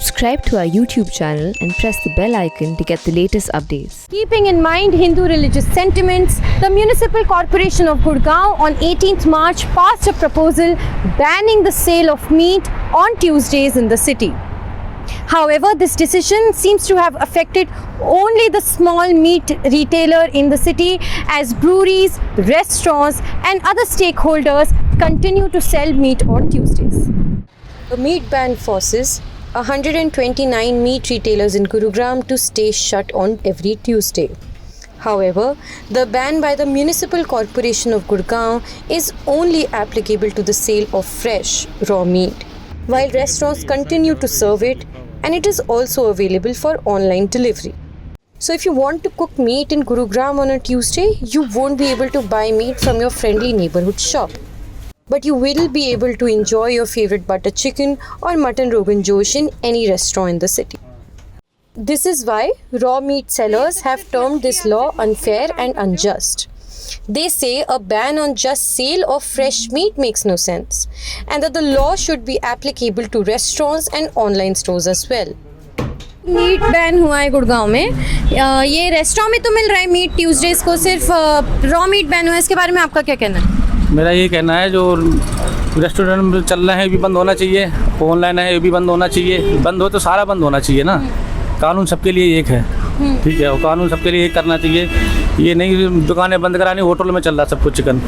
Subscribe to our YouTube channel and press the bell icon to get the latest updates. Keeping in mind Hindu religious sentiments, the Municipal Corporation of Gurgaon on 18th March passed a proposal banning the sale of meat on Tuesdays in the city. However, this decision seems to have affected only the small meat retailer in the city, as breweries, restaurants and other stakeholders continue to sell meat on Tuesdays. The meat ban forces 129 meat retailers in Gurugram to stay shut on every Tuesday. However, the ban by the Municipal Corporation of Gurgaon is only applicable to the sale of fresh, raw meat, while restaurants continue to serve it, and it is also available for online delivery. So if you want to cook meat in Gurugram on a Tuesday, you won't be able to buy meat from your friendly neighborhood shop. But you will be able to enjoy your favorite butter chicken or mutton rogan josh in any restaurant in the city. This is why raw meat sellers have termed this law unfair and unjust. They say a ban on just sale of fresh meat makes no sense, and that the law should be applicable to restaurants and online stores as well. Meat ban हुआ है गुड़गांव में, ये restaurant में तो मिल रहा है meet Tuesdays को, सिर्फ रॉ मीट बैन हुआ है, इसके बारे में आपका क्या कहना है? मेरा ये कहना है जो रेस्टोरेंट में चल रहे हैं ये भी बंद होना चाहिए, ऑनलाइन है ये भी बंद होना चाहिए, बंद हो तो सारा बंद होना चाहिए ना। कानून सबके लिए एक है, ठीक है, वो कानून सबके लिए एक करना चाहिए। ये नहीं दुकानें बंद करानी, होटल में चल रहा सब कुछ चिकन।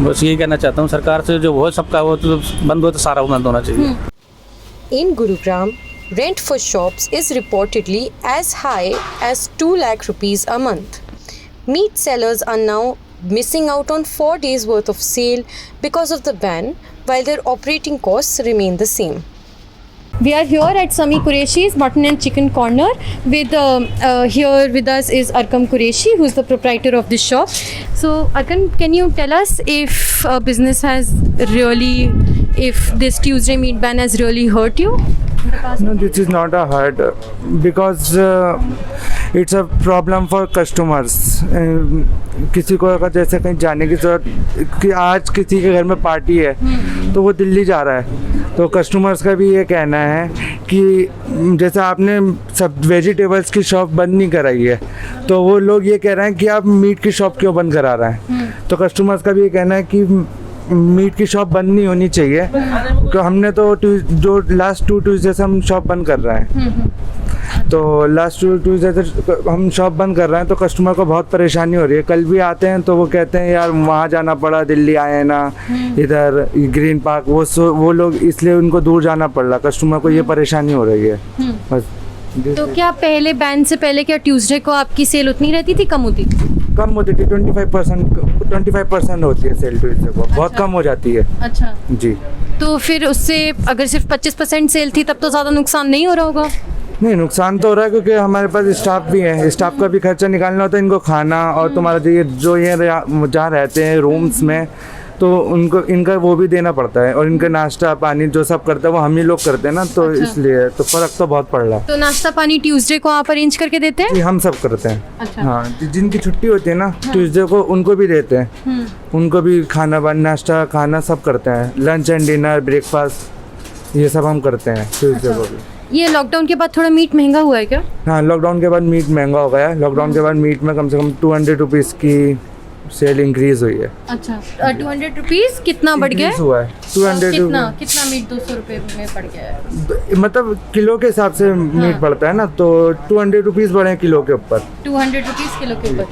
बस यही कहना चाहता हूँ सरकार से, जो वो सबका वो तो बंद हो तो सारा बंद होना चाहिए। In Gurugram, rent for shops is reportedly as high as 2 lakh rupees a month. Meat sellers are now missing out on 4 days worth of sale because of the ban, while their operating costs remain the same. We are here at Sami Qureshi's Mutton and Chicken Corner. With here with us is Arkam Qureshi, who is the proprietor of this shop. So Arkam, can you tell us if business has really, if this Tuesday meat ban has really hurt you? No, this is not a hurt because it's a problem for customers. किसी को अगर जैसे कहीं जाने की जरूरत कि आज किसी के घर में पार्टी है तो वो दिल्ली जा रहा है, तो कस्टमर्स का भी ये कहना है कि जैसे आपने सब वेजिटेबल्स की शॉप बंद नहीं कराई है, तो वो लोग ये कह रहे हैं कि आप मीट की शॉप क्यों बंद करा रहे हैं। तो कस्टमर्स का भी ये कहना है कि मीट की शॉप बंद नहीं होनी चाहिए, तो हमने तो जो लास्ट 2 ट्यूसडे से हम शॉप बंद कर रहे हैं, तो लास्ट 2 ट्यूसडे से हम शॉप बंद कर रहे हैं, तो कस्टमर को बहुत परेशानी हो रही है। कल भी आते हैं तो वो कहते हैं यार वहाँ जाना पड़ा, दिल्ली आए हैं ना, इधर ग्रीन पार्क, वो लोग इसलिए उनको दूर जाना पड़ रहा, कस्टमर को ये परेशानी हो रही है बस। तो क्या पहले बैन से पहले क्या ट्यूसडे को आपकी सेल उतनी रहती थी, कम होती थी? कम होती थी, 25% होती है सेल ट्यूसडे को, बहुत कम हो जाती है। अच्छा जी। तो फिर उससे अगर सिर्फ 25% सेल थी तब तो ज़्यादा नुकसान नहीं हो रहा होगा? नहीं, नुकसान तो हो रहा है क्योंकि हमारे पास स्टाफ भी है, स्टाफ का भी खर्चा निकालना होता है, इनको खाना और तुम्हारा जो ये जहाँ रहते हैं रूम्स में, तो उनको इनका वो भी देना पड़ता है, और इनका नाश्ता पानी जो सब करते हैं वो हम ही लोग करते हैं ना, तो अच्छा। इसलिए तो फ़र्क तो बहुत पड़ रहा है। तो नाश्ता पानी ट्यूसडे को आप अरेंज करके देते हैं? हम सब करते हैं। अच्छा। हाँ, जिनकी छुट्टी होती है ना ट्यूसडे को, उनको भी देते हैं, उनको भी खाना नाश्ता खाना सब करते हैं, लंच एंड डिनर ब्रेकफास्ट ये सब हम करते हैं ट्यूसडे को भी। ये लॉकडाउन के बाद थोड़ा मीट महंगा हुआ है क्या? हाँ, लॉकडाउन के बाद मीट महंगा हो गया है। लॉकडाउन के बाद मीट में कम से कम 200 रुपीज़ की सेल इंक्रीज हुई है। अच्छा, 200 रुपीज़ कितना बढ़ गया हुआ है? 200 कितना मीट 200 रुपये में पड़ गया है? मतलब किलो के हिसाब से मीट पड़ता है ना, तो 200 रुपीज़ बढ़े किलो के ऊपर। 200 रुपीज़ किलो के ऊपर।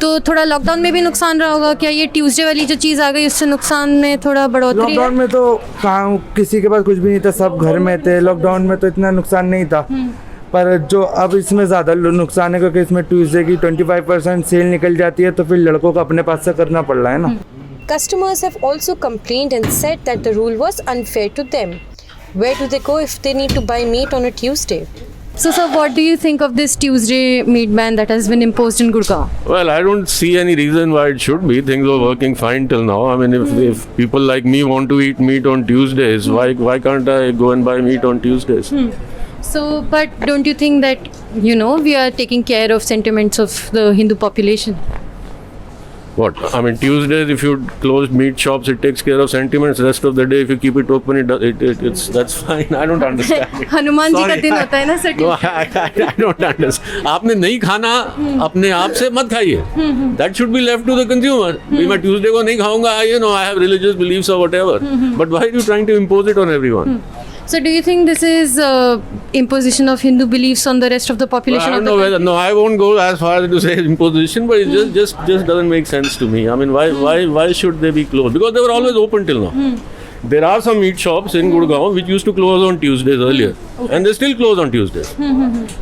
तो थोड़ा लॉकडाउन में भी नुकसान रहा होगा क्या? ये ट्यूसडे वाली जो चीज़ आ गई उससे नुकसान में थोड़ा बढ़ोतरी? लॉकडाउन में तो कहाँ किसी के पास कुछ भी नहीं था, सब घर में थे, लॉकडाउन में तो इतना नुकसान नहीं था। पर जो अब इसमें ज़्यादा नुकसान है क्योंकि इसमें ट्यूसडे की 25% सेल निकल जाती है, तो फिर लड़कों को अपने पास से करना पड़ रहा है ना। Customers have also complained and said that the rule was unfair to them. Where do they go if they need to buy meat on a Tuesday? So, sir, what do you think of this Tuesday meat ban that has been imposed in Gurgaon? Well, I don't see any reason why it should be. Things were working fine till now. I mean, if people like me want to eat meat on Tuesdays, why can't I go and buy meat on Tuesdays? So, but don't you think that, we are taking care of sentiments of the Hindu population? What? I mean, Tuesdays, if you close meat shops, it takes care of sentiments. Rest of the day, if you keep it open, that's fine. I don't understand it. Hanuman ji का Sorry. दिन होता है ना sir No, I don't understand. आपने नहीं खाना अपने आप से मत खाइए. That should be left to the consumer. मैं Tuesday को नहीं खाऊंगा. I have religious beliefs or whatever. But why are you trying to impose it on everyone? So do you think this is imposition of Hindu beliefs on the rest of the population? I don't of the know whether. country? No, I won't go as far as to say imposition, but it just doesn't make sense to me. I mean, why should they be closed? Because they were always open till now. There are some meat shops in Gurgaon which used to close on Tuesdays earlier, and they still close on Tuesdays.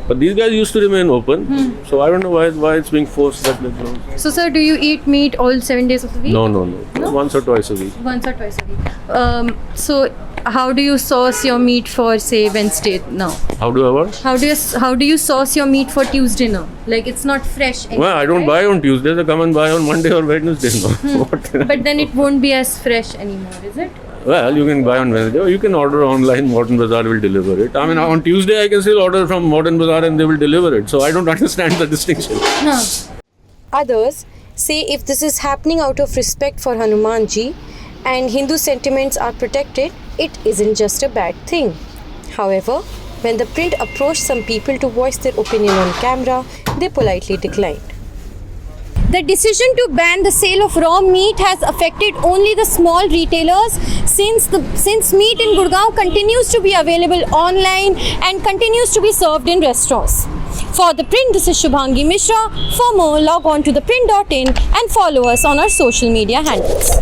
But these guys used to remain open, so I don't know why it's being forced that they close. So sir, do you eat meat all 7 days of the week? No. Once or twice a week. Once or twice a week. So how do you source your meat for say Wednesday now? How do I what? How do you source your meat for Tuesday now? Like it's not fresh anymore. Well, I don't buy on Tuesdays. I come and buy on Monday or Wednesday. No. What? But then it won't be as fresh anymore, is it? Well, you can buy on Wednesday, or you can order online. Modern Bazaar will deliver it. I mean, on Tuesday I can still order from Modern Bazaar and they will deliver it. So I don't understand the distinction. Others say if this is happening out of respect for Hanuman ji and Hindu sentiments are protected, it isn't just a bad thing. However, when the print approached some people to voice their opinion on camera, they politely declined. The decision to ban the sale of raw meat has affected only the small retailers since meat in Gurgaon continues to be available online and continues to be served in restaurants. For The Print, this is Shubhangi Mishra. For more, log on to theprint.in and follow us on our social media handles.